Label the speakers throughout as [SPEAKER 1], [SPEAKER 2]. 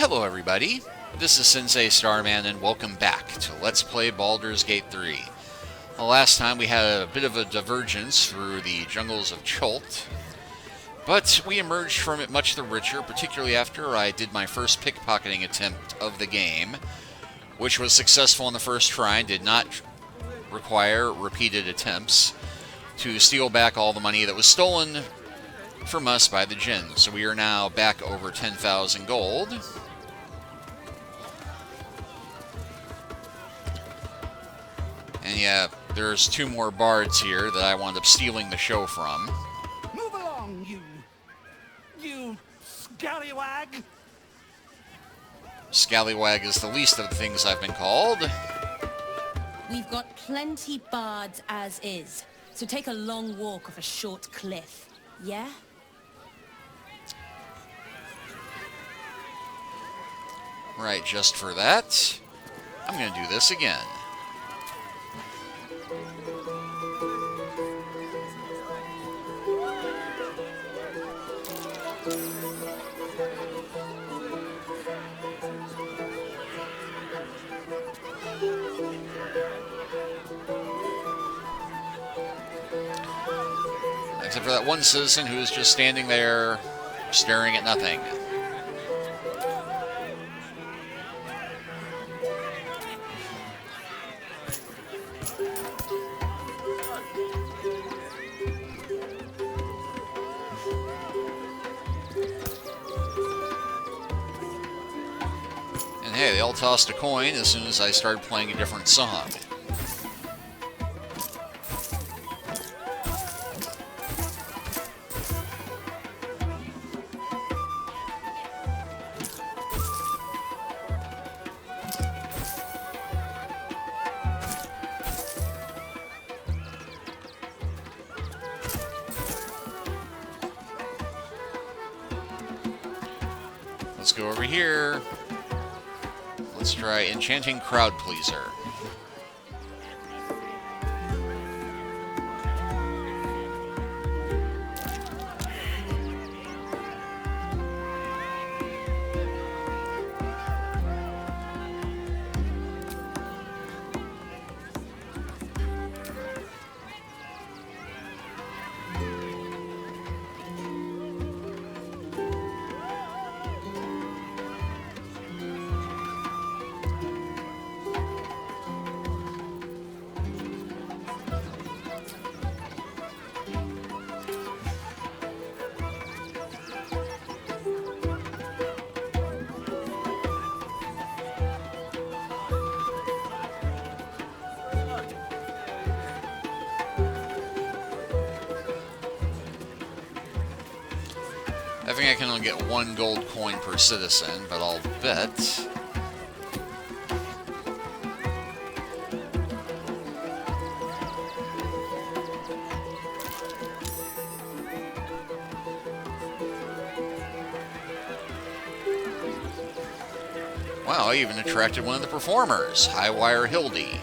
[SPEAKER 1] Hello everybody, this is Sensei Starman and welcome back to Let's Play Baldur's Gate 3. Well, last time we had a bit of a divergence through the jungles of Chult, but we emerged from it much the richer, particularly after I did my first pickpocketing attempt of the game, which was successful in the first try and did not require repeated attempts to steal back all the money that was stolen from us by the Djinn. So we are now back over 10,000 gold. And yeah, there's two more bards here that I wound up stealing the show from.
[SPEAKER 2] Move along, you scallywag!
[SPEAKER 1] Scallywag is the least of the things I've been called.
[SPEAKER 3] We've got plenty bards as is, so take a long walk off a short cliff, yeah?
[SPEAKER 1] Right, just for that, I'm going to do this again. Except for that one citizen who is just standing there, staring at nothing. And hey, they all tossed a coin as soon as I started playing a different song. Let's go over here. Let's try Enchanting Crowd Pleaser. I think I can only get one gold coin per citizen, but I'll bet... Wow, I even attracted one of the performers, Highwire Hildy.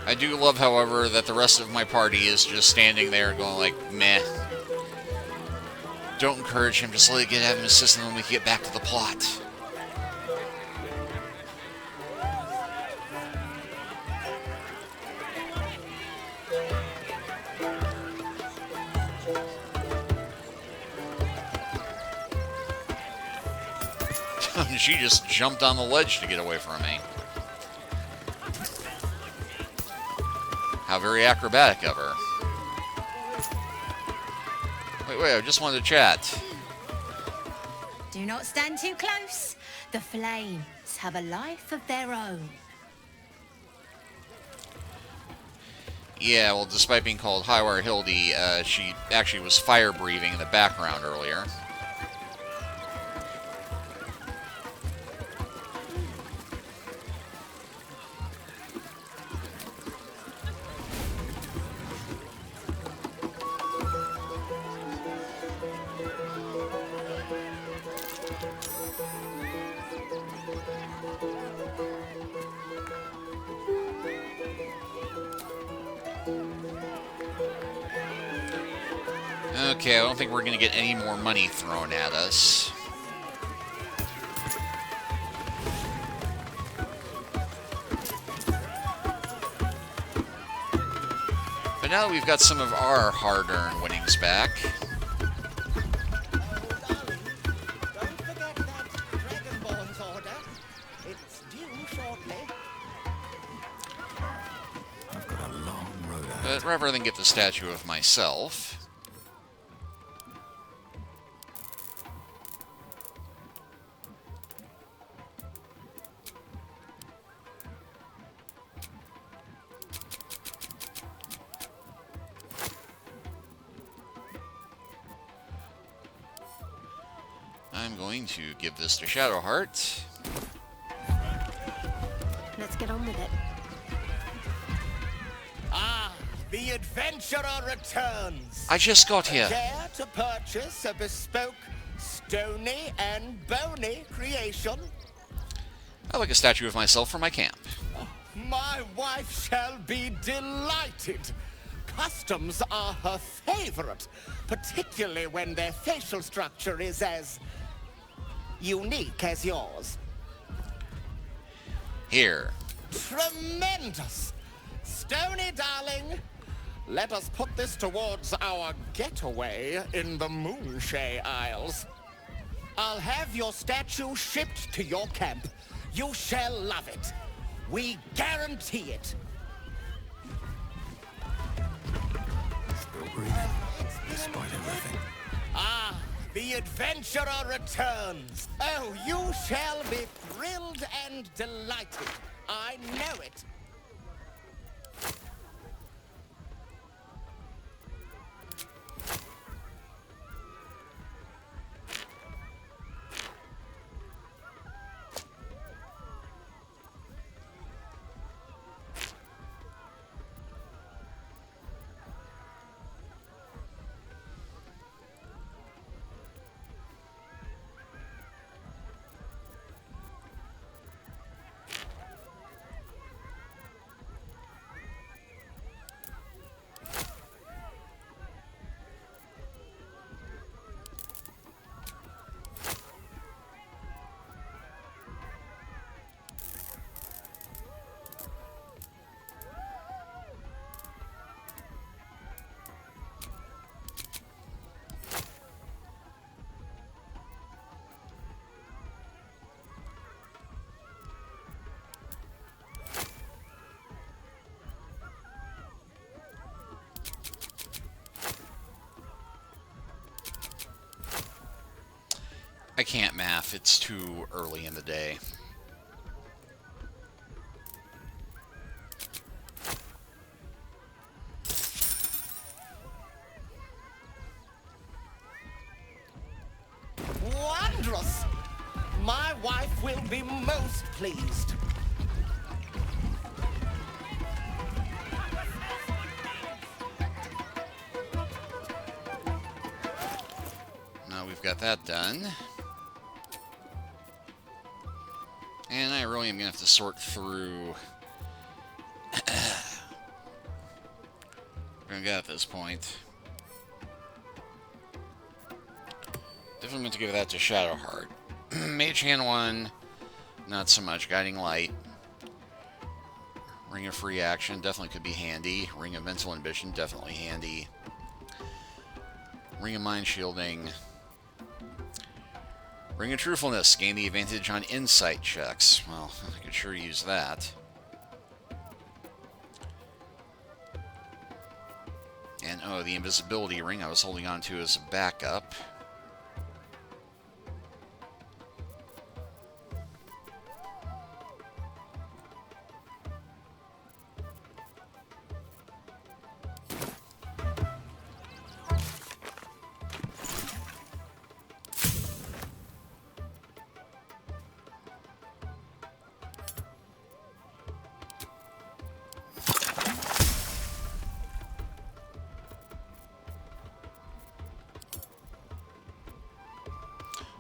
[SPEAKER 1] I do love, however, that the rest of my party is just standing there going like, meh. Don't encourage him, just let it get have him assist and then we can get back to the plot. She just jumped on the ledge to get away from me. How very acrobatic of her. Wait, I just wanted to chat.
[SPEAKER 4] Do not stand too close. The flames have a life of their own.
[SPEAKER 1] Yeah, well, despite being called Highwire Hildy, she actually was fire breathing in the background earlier. Okay, I don't think we're going to get any more money thrown at us. But now that we've got some of our hard-earned winnings back,
[SPEAKER 2] Don't forget that Dragonborn's order. It's due shortly.
[SPEAKER 5] I've got a long road ahead.
[SPEAKER 1] but rather than get the statue of myself, I'm going to give this to Shadowheart.
[SPEAKER 4] Let's get on with it.
[SPEAKER 2] Ah, the adventurer returns.
[SPEAKER 1] I just got here.
[SPEAKER 2] Care to purchase a bespoke, stony and bony creation?
[SPEAKER 1] I like a statue of myself for my camp.
[SPEAKER 2] My wife shall be delighted. Customs are her favorite, particularly when their facial structure is as unique as yours.
[SPEAKER 1] Here.
[SPEAKER 2] Tremendous! Stony, darling, let us put this towards our getaway in the Moonshay Isles. I'll have your statue shipped to your camp. You shall love it. We guarantee it.
[SPEAKER 5] Still breathing, despite everything.
[SPEAKER 2] Ah, the adventurer returns. Oh, you shall be thrilled and delighted. I know it.
[SPEAKER 1] I can't math. It's too early in the day.
[SPEAKER 2] Wondrous! My wife will be most pleased.
[SPEAKER 1] Now we've got that done. And I really am going to have to sort through... We're going to get at this point. Definitely going to give that to Shadowheart. Mage Hand 1, not so much. Guiding Light. Ring of Free Action, definitely could be handy. Ring of Mental Ambition, definitely handy. Ring of Mind Shielding. Ring of Truthfulness, gain the advantage on insight checks. Well, I could sure use that. And, oh, the Invisibility Ring I was holding on to as a backup.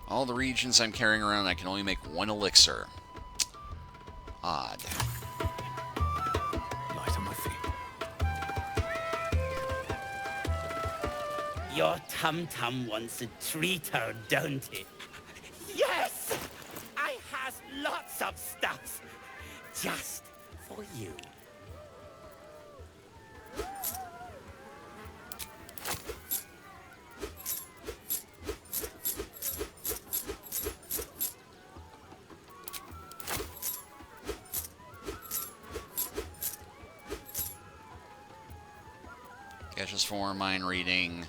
[SPEAKER 1] All the regions I'm carrying around, I can only make one elixir. Odd.
[SPEAKER 5] Light on my feet.
[SPEAKER 6] Your tum-tum wants a treater, don't it? Yes! I has lots of stuff. Just for you.
[SPEAKER 1] Catches 4, mind reading.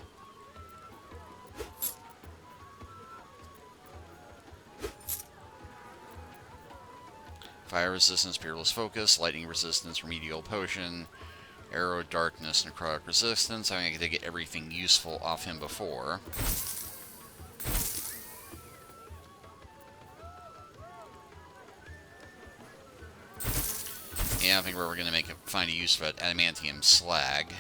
[SPEAKER 1] Fire resistance, peerless focus, lightning resistance, remedial potion, arrow darkness, necrotic resistance. I mean, I did get everything useful off him before. Yeah, I think we're going to find a use for that adamantium slag.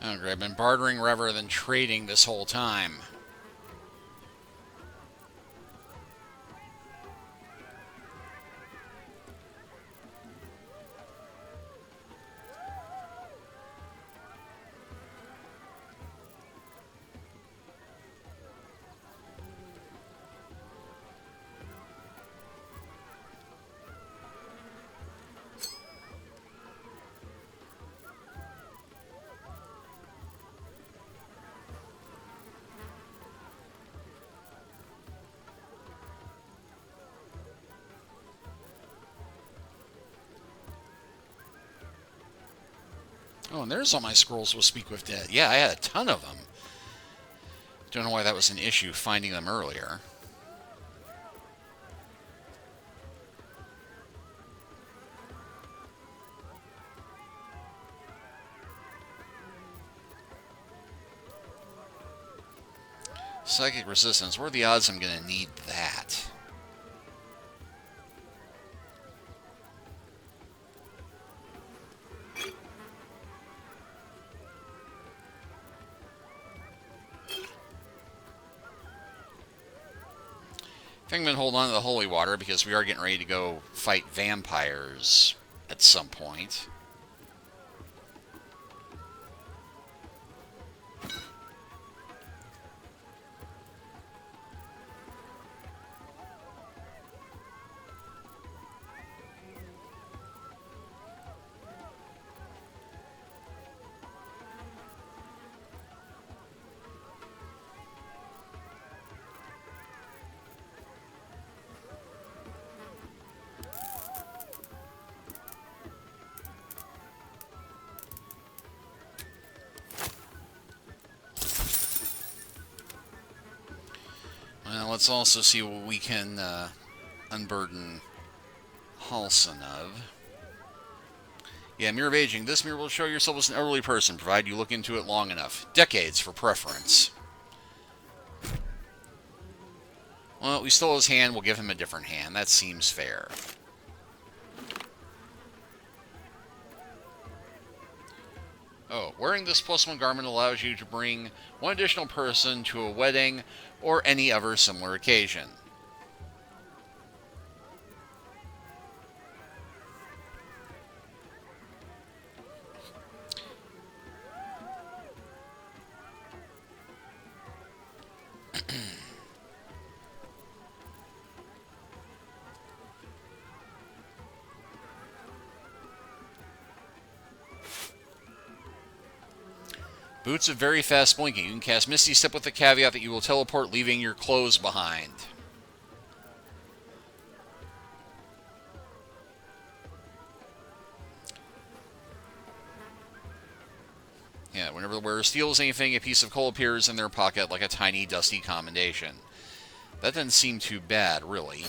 [SPEAKER 1] Oh, great. I've been bartering rather than trading this whole time. Oh, and there's all my scrolls will speak with dead. Yeah, I had a ton of them. Don't know why that was an issue finding them earlier. Psychic resistance. What are the odds I'm going to need that? I think I'm going to hold on to the holy water because we are getting ready to go fight vampires at some point. Well, let's also see what we can unburden Halson of. Yeah, Mirror of Aging. This mirror will show yourself as an elderly person, provided you look into it long enough. Decades for preference. Well, we stole his hand. We'll give him a different hand. That seems fair. Oh, wearing this +1 garment allows you to bring one additional person to a wedding or any other similar occasion. Boots of very fast blinking. You can cast Misty Step with the caveat that you will teleport, leaving your clothes behind. Yeah, whenever the wearer steals anything, a piece of coal appears in their pocket like a tiny, dusty commendation. That doesn't seem too bad, really.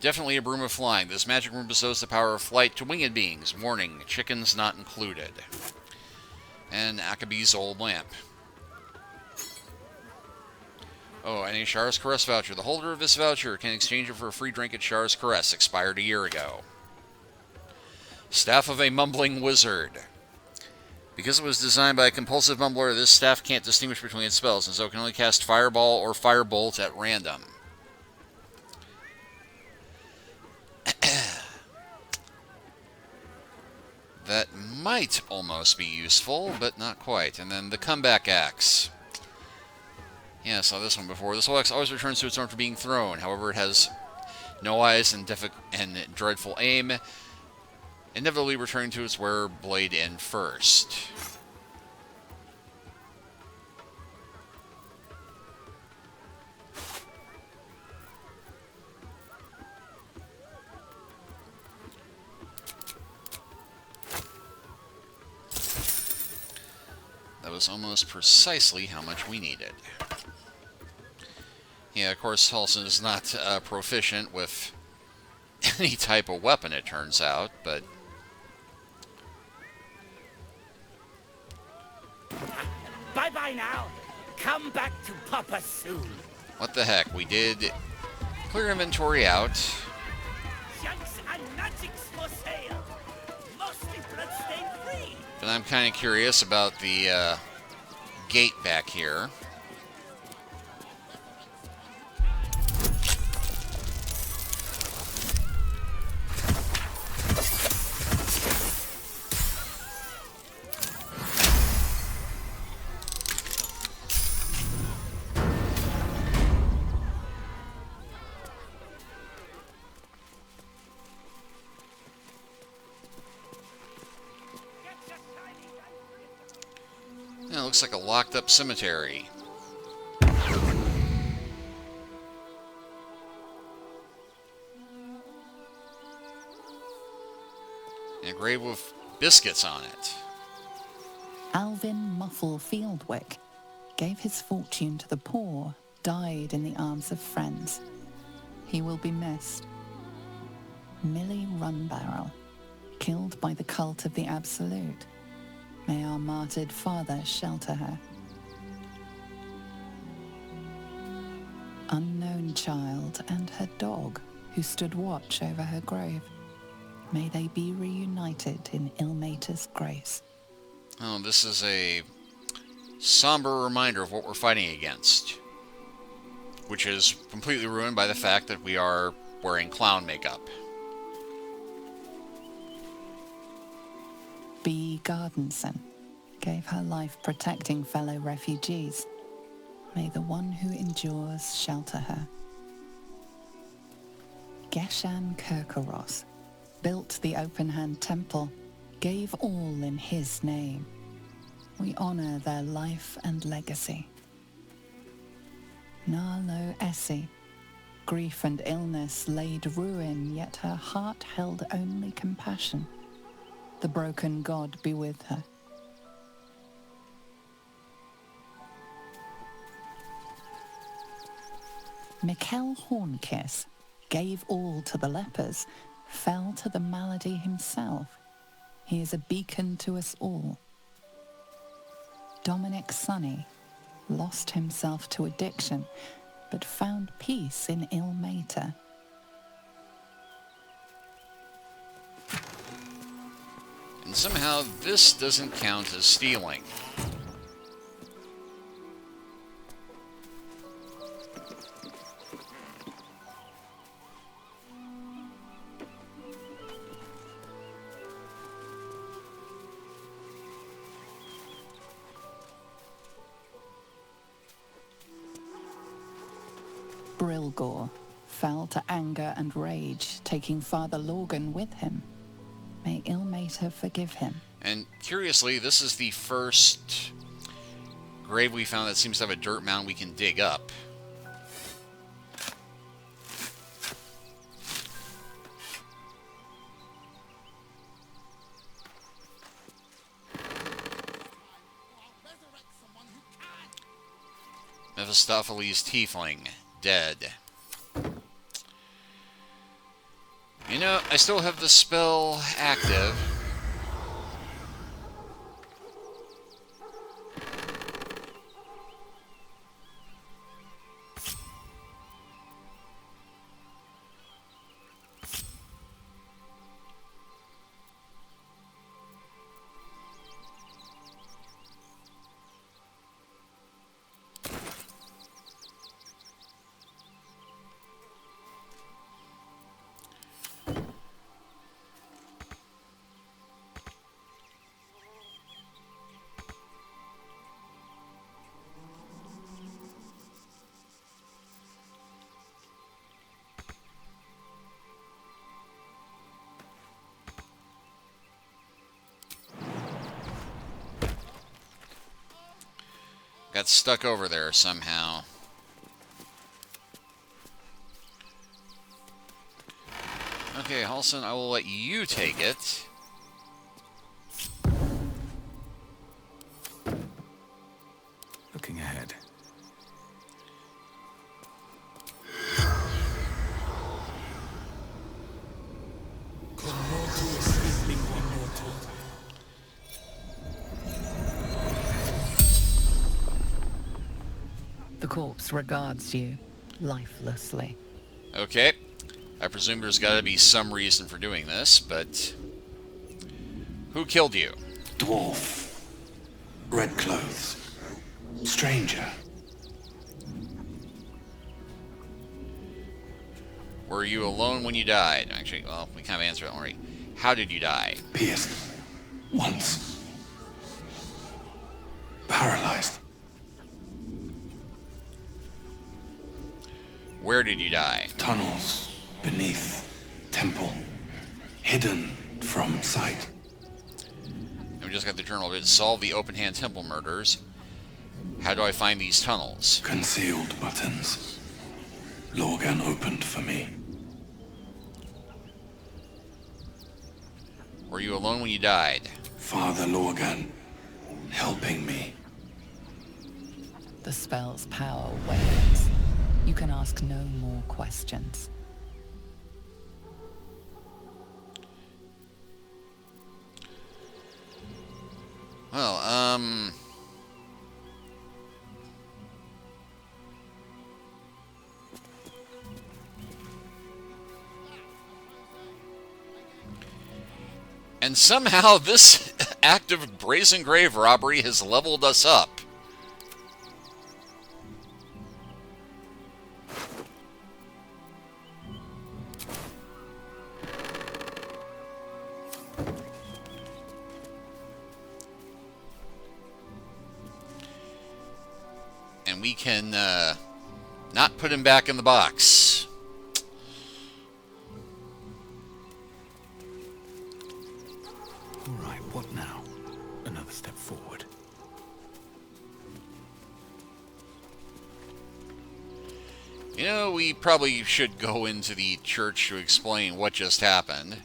[SPEAKER 1] Definitely a broom of flying. This magic room bestows the power of flight to winged beings. Warning, chickens not included. And Akabe's old lamp. Oh, and a Shara's Caress voucher. The holder of this voucher can exchange it for a free drink at Shara's Caress, expired a year ago. Staff of a Mumbling Wizard. Because it was designed by a compulsive mumbler, this staff can't distinguish between its spells, and so it can only cast Fireball or Firebolt at random. That might almost be useful, but not quite. And then the Comeback Axe. Yeah, I saw this one before. This axe always returns to its owner after being thrown. However, it has no eyes and dreadful aim, inevitably returning to its wearer blade in first. That was almost precisely how much we needed. Yeah, of course, Halson is not proficient with any type of weapon, it turns out, but...
[SPEAKER 6] Bye-bye now. Come back to Papa soon.
[SPEAKER 1] What the heck? We did clear inventory out.
[SPEAKER 6] Junks and magics for sale. Mostly bloodstain free.
[SPEAKER 1] But I'm kind of curious about the gate back here. Yeah, it looks like a locked-up cemetery. And a grave with biscuits on it.
[SPEAKER 7] Alvin Muffle Fieldwick gave his fortune to the poor, died in the arms of friends. He will be missed. Millie Runbarrel, killed by the cult of the Absolute. May our martyred father shelter her. Unknown child and her dog, who stood watch over her grave. May they be reunited in Ilmater's grace.
[SPEAKER 1] Oh, this is a somber reminder of what we're fighting against. Which is completely ruined by the fact that we are wearing clown makeup.
[SPEAKER 7] B. Gardenson gave her life protecting fellow refugees. May the one who endures shelter her. Geshan Kirkoros built the open-hand temple, gave all in his name. We honor their life and legacy. Narlo Essie, grief and illness laid ruin, yet her heart held only compassion. The broken god be with her. Mikkel Hornkiss gave all to the lepers, fell to the malady himself. He is a beacon to us all. Dominic Sonny lost himself to addiction, but found peace in Ilmater.
[SPEAKER 1] And somehow this doesn't count as stealing.
[SPEAKER 7] Brilgor fell to anger and rage, taking Father Lorgan with him. May Ilmater forgive him.
[SPEAKER 1] And curiously, this is the first grave we found that seems to have a dirt mound we can dig up. Mephistopheles Tiefling, dead. You know, I still have the spell active. Got stuck over there somehow. Okay, Halson, I will let you take it.
[SPEAKER 5] Looking ahead.
[SPEAKER 7] The corpse regards you lifelessly.
[SPEAKER 1] Okay. I presume there's got to be some reason for doing this, but... Who killed you?
[SPEAKER 8] Dwarf. Red clothes. Stranger.
[SPEAKER 1] Were you alone when you died? Actually, well, we kind of answered that already. How did you die?
[SPEAKER 8] Pierced. Once. Paralyzed.
[SPEAKER 1] Where did you die?
[SPEAKER 8] Tunnels. Beneath. Temple. Hidden from sight.
[SPEAKER 1] And we just got the journal. It solved the open hand temple murders. How do I find these tunnels?
[SPEAKER 8] Concealed buttons. Lorgan opened for me.
[SPEAKER 1] Were you alone when you died?
[SPEAKER 8] Father Lorgan. Helping me.
[SPEAKER 7] The spell's power wanes. You can ask no more questions.
[SPEAKER 1] Well, and somehow this act of brazen grave robbery has leveled us up. And we can not put him back in the box.
[SPEAKER 5] All right, what now? Another step forward.
[SPEAKER 1] You know, we probably should go into the church to explain what just happened.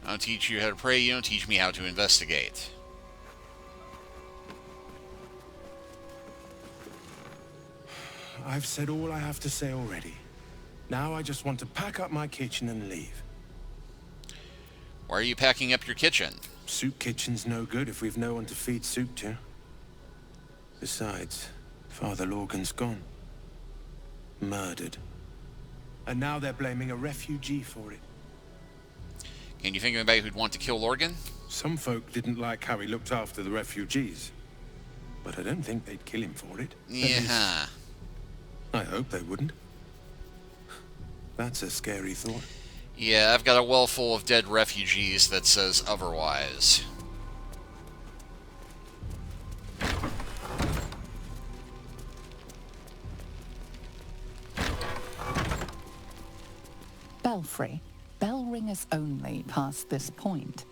[SPEAKER 1] I don't teach you how to pray, you don't teach me how to investigate.
[SPEAKER 9] I've said all I have to say already. Now I just want to pack up my kitchen and leave.
[SPEAKER 1] Why are you packing up your kitchen?
[SPEAKER 9] Soup kitchen's no good if we've no one to feed soup to. Besides, Father Lorgan's gone. Murdered. And now they're blaming a refugee for it.
[SPEAKER 1] Can you think of anybody who'd want to kill Lorgan?
[SPEAKER 9] Some folk didn't like how he looked after the refugees, but I don't think they'd kill him for it.
[SPEAKER 1] Yeah.
[SPEAKER 9] I hope they wouldn't. That's a scary thought.
[SPEAKER 1] Yeah, I've got a well full of dead refugees that says otherwise.
[SPEAKER 7] Belfry. Bell ringers only past this point.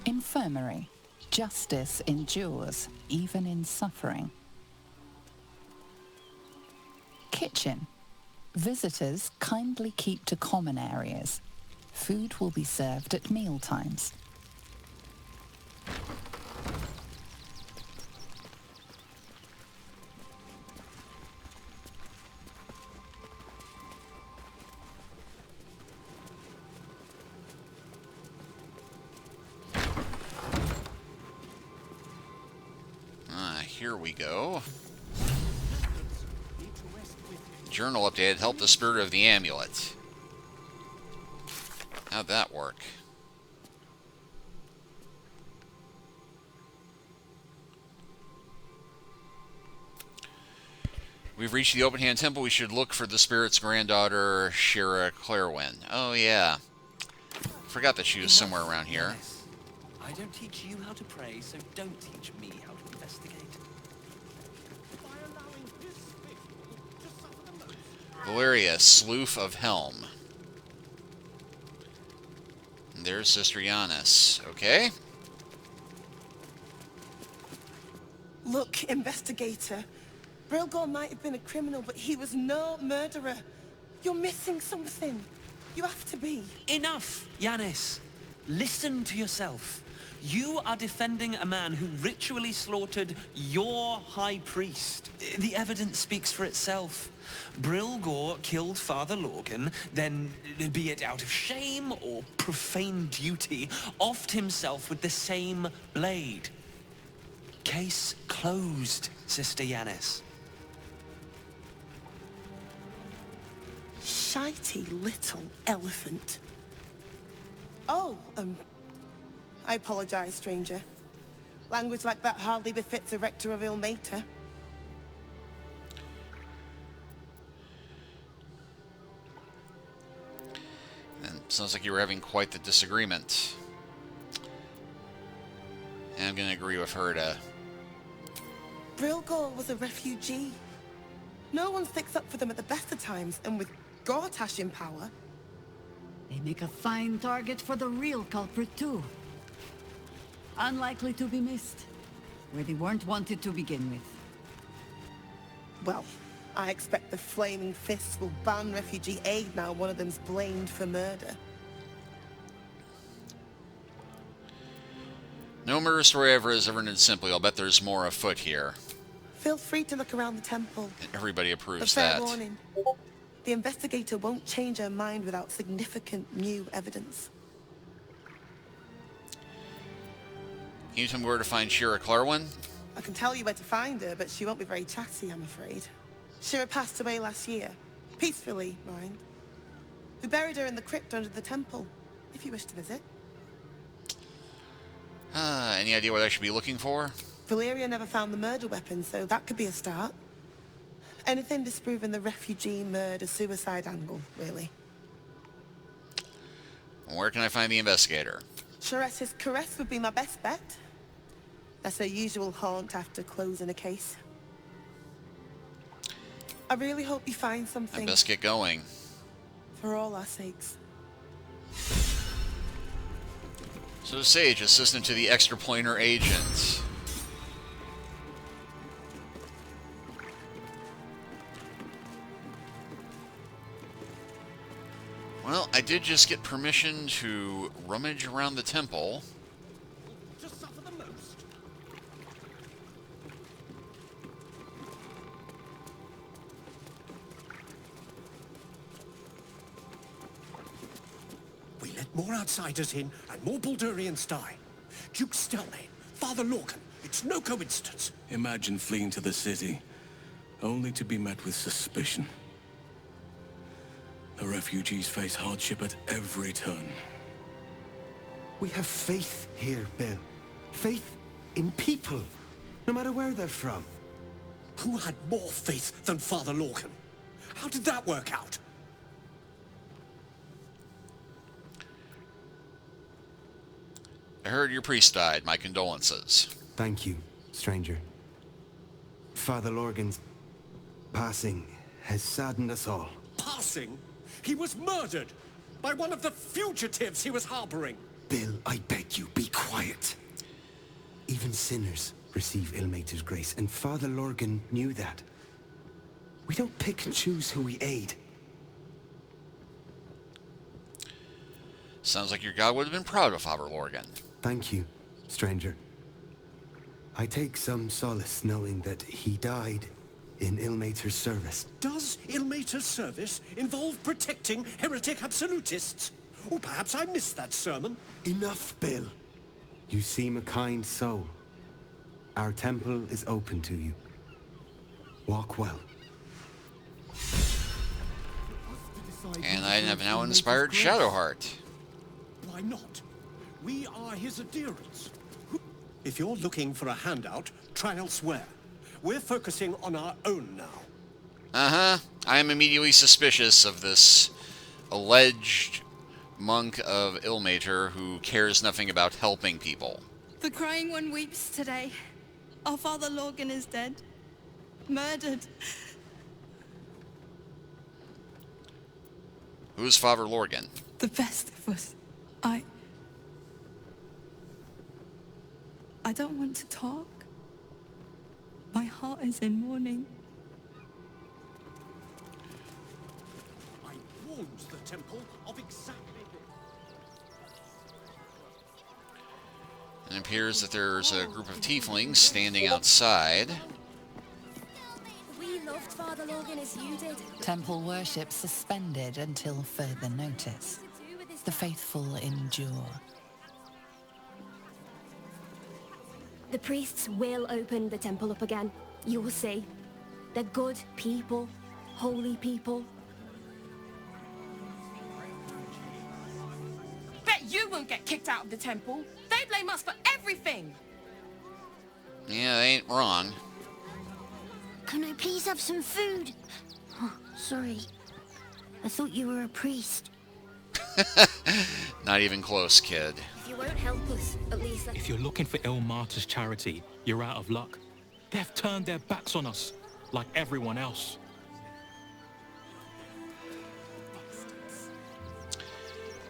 [SPEAKER 7] Infirmary. Justice endures, even in suffering. Kitchen. Visitors kindly keep to common areas. Food will be served at meal times.
[SPEAKER 1] Here we go. Journal updated. Help the spirit of the amulet. How'd that work? We've reached the Open Hand Temple. We should look for the spirit's granddaughter, Shira Clairwyn. Oh, yeah. Forgot that she was somewhere around here.
[SPEAKER 10] I don't teach you how to pray, so don't teach me how to investigate.
[SPEAKER 1] Valeria, Sloof of Helm. And there's Sister Giannis. Okay.
[SPEAKER 11] Look, investigator. Brilgor might have been a criminal, but he was no murderer. You're missing something. You have to be.
[SPEAKER 10] Enough, Giannis. Listen to yourself. You are defending a man who ritually slaughtered your high priest. The evidence speaks for itself. Brilgor killed Father Lorgan, then, be it out of shame or profane duty, offed himself with the same blade. Case closed, Sister Giannis.
[SPEAKER 11] Shitey little elephant. Oh, I apologize, stranger. Language like that hardly befits a rector of Ilmater.
[SPEAKER 1] And sounds like you were having quite the disagreement. And I'm going to agree with her to...
[SPEAKER 11] Brilgor was a refugee. No one sticks up for them at the best of times, and with Gortash in power...
[SPEAKER 12] They make a fine target for the real culprit, too. Unlikely to be missed, where they weren't wanted to begin with.
[SPEAKER 11] Well, I expect the Flaming Fists will ban refugee aid now one of them's blamed for murder.
[SPEAKER 1] No murder story ever has ever ended simply. I'll bet there's more afoot here.
[SPEAKER 11] Feel free to look around the temple.
[SPEAKER 1] And everybody approves
[SPEAKER 11] But fair
[SPEAKER 1] that.
[SPEAKER 11] warning. The investigator won't change her mind without significant new evidence.
[SPEAKER 1] Can you tell me where to find Shira Clairwyn?
[SPEAKER 11] I can tell you where to find her, but she won't be very chatty, I'm afraid. Shira passed away last year. Peacefully, mind. We buried her in the crypt under the temple, if you wish to visit.
[SPEAKER 1] Any idea what I should be looking for?
[SPEAKER 11] Valeria never found the murder weapon, so that could be a start. Anything disproving the refugee murder-suicide angle, really.
[SPEAKER 1] Where can I find the investigator?
[SPEAKER 11] Shiretta's caress would be my best bet. That's her usual haunt after closing a case. I really hope you find something.
[SPEAKER 1] I best get going.
[SPEAKER 11] For all our sakes.
[SPEAKER 1] So Sage, assistant to the extraplanar agent. Well, I did just get permission to rummage around the temple.
[SPEAKER 2] Just suffer the most.
[SPEAKER 13] We let more outsiders in, and more Baldurians die. Duke Stelmane, Father Lorcan, it's no coincidence.
[SPEAKER 8] Imagine fleeing to the city, only to be met with suspicion. The refugees face hardship at every turn.
[SPEAKER 14] We have faith here, Bill. Faith in people, no matter where they're from.
[SPEAKER 13] Who had more faith than Father Lorcan? How did that work out?
[SPEAKER 1] I heard your priest died. My condolences.
[SPEAKER 14] Thank you, stranger. Father Lorgan's passing has saddened us all.
[SPEAKER 13] Passing? He was murdered by one of the fugitives he was harboring.
[SPEAKER 14] Bill, I beg you, be quiet. Even sinners receive Ilmater's grace, and Father Lorgan knew that. We don't pick and choose who we aid.
[SPEAKER 1] Sounds like your god would have been proud of Father Lorgan.
[SPEAKER 14] Thank you, stranger. I take some solace knowing that he died in Ilmater's service.
[SPEAKER 13] Does Ilmater's service involve protecting heretic absolutists? Or perhaps I missed that sermon.
[SPEAKER 14] Enough, Bill. You seem a kind soul. Our temple is open to you. Walk well.
[SPEAKER 1] And I have now inspired Shadowheart.
[SPEAKER 13] Why not? We are his adherents. If you're looking for a handout, try elsewhere. We're focusing on our own now.
[SPEAKER 1] Uh-huh. I am immediately suspicious of this alleged monk of Ilmater who cares nothing about helping people.
[SPEAKER 15] The Crying One weeps today. Our Father Lorgan is dead. Murdered.
[SPEAKER 1] Who's Father Lorgan?
[SPEAKER 15] The best of us. I don't want to talk. My heart is in mourning.
[SPEAKER 13] I warned the temple of exactly this.
[SPEAKER 1] It appears that there's a group of tieflings standing outside.
[SPEAKER 16] We loved Father Lorgan as you did.
[SPEAKER 7] Temple worship suspended until further notice. The faithful endure.
[SPEAKER 16] The priests will open the temple up again. You will see. They're good people. Holy people.
[SPEAKER 3] Bet you won't get kicked out of the temple. They blame us for everything.
[SPEAKER 1] Yeah, they ain't wrong.
[SPEAKER 17] Can I please have some food? Oh, sorry. I thought you were a priest.
[SPEAKER 1] Not even close, kid.
[SPEAKER 16] If you won't help us, at least
[SPEAKER 5] If you're looking for Ilmater's charity, you're out of luck. They've turned their backs on us, like everyone else.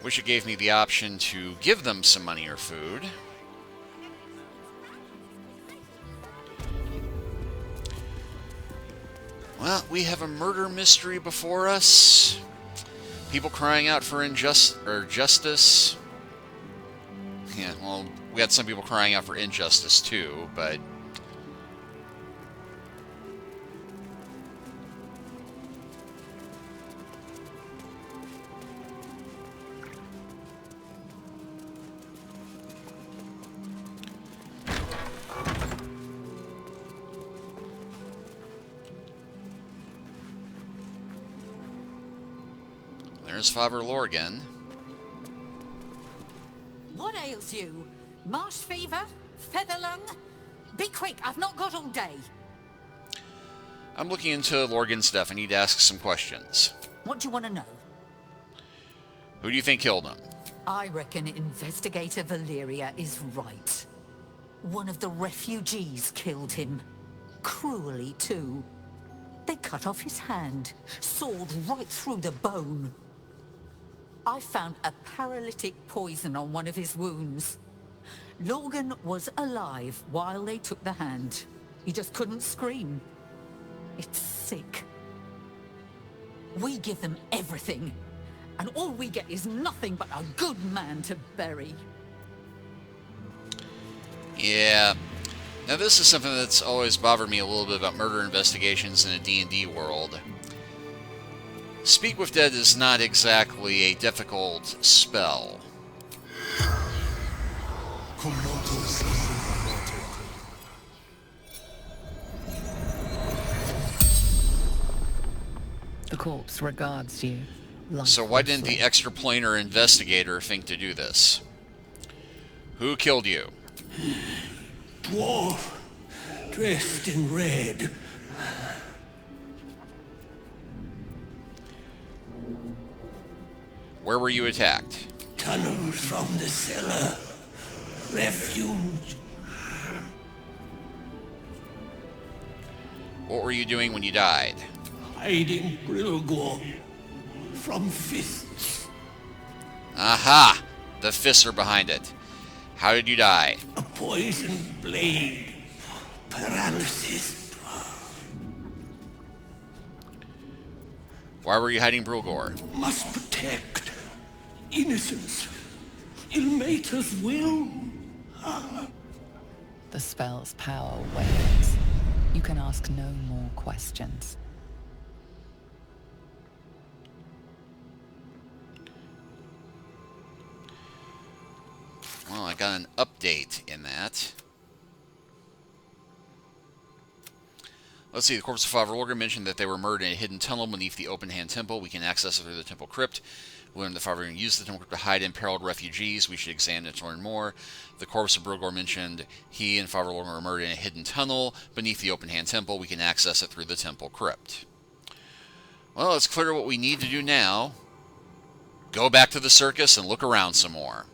[SPEAKER 1] Wish it gave me the option to give them some money or food. Well, we have a murder mystery before us. People crying out for justice. Yeah, well, we had some people crying out for injustice too, but there's Father Lorgan.
[SPEAKER 18] What ails you? Marsh fever? Feather lung? Be quick, I've not got all day.
[SPEAKER 1] I'm looking into Lorgan's death. I need to ask some questions.
[SPEAKER 18] What do you want to know?
[SPEAKER 1] Who do you think killed him?
[SPEAKER 18] I reckon Investigator Valeria is right. One of the refugees killed him. Cruelly, too. They cut off his hand, sawed right through the bone. I found a paralytic poison on one of his wounds. Lorgan was alive while they took the hand. He just couldn't scream. It's sick. We give them everything, and all we get is nothing but a good man to bury.
[SPEAKER 1] Yeah. Now this is something that's always bothered me a little bit about murder investigations in a D&D world. Speak with Dead is not exactly a difficult spell.
[SPEAKER 7] The corpse regards you,
[SPEAKER 1] So why didn't the extraplanar investigator think to do this? Who killed you?
[SPEAKER 8] Dwarf, dressed in red.
[SPEAKER 1] Where were you attacked?
[SPEAKER 8] Tunnels from the cellar. Refuge.
[SPEAKER 1] What were you doing when you died?
[SPEAKER 8] Hiding Brilgor from fists.
[SPEAKER 1] Aha! The fists are behind it. How did you die?
[SPEAKER 8] A poisoned blade. Paralysis.
[SPEAKER 1] Why were you hiding Brilgor?
[SPEAKER 8] Must protect innocence. Ilmater's will.
[SPEAKER 7] The spell's power wanes. You can ask no more questions.
[SPEAKER 1] Well, I got an update in that. Let's see, the corpse of Father Lorgan mentioned that they were murdered in a hidden tunnel beneath the open-hand temple. We can access it through the temple crypt. We learned that Father Lorgan used the temple crypt to hide imperiled refugees. We should examine it to learn more. The corpse of Brilgor mentioned he and Father Lorgan were murdered in a hidden tunnel beneath the open-hand temple. We can access it through the temple crypt. Well, it's clear what we need to do now. Go back to the circus and look around some more.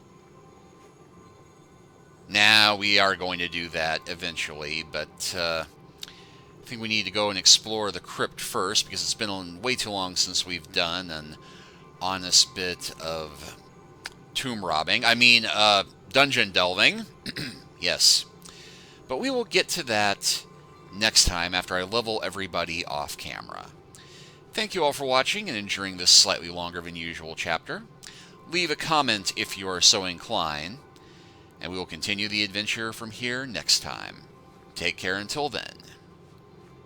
[SPEAKER 1] Now, we are going to do that eventually, but I think we need to go and explore the crypt first, because it's been way too long since we've done an honest bit of tomb robbing. I mean, dungeon delving. Yes. But we will get to that next time after I level everybody off camera. Thank you all for watching and enduring this slightly longer than usual chapter. Leave a comment if you are so inclined, and we will continue the adventure from here next time. Take care until then.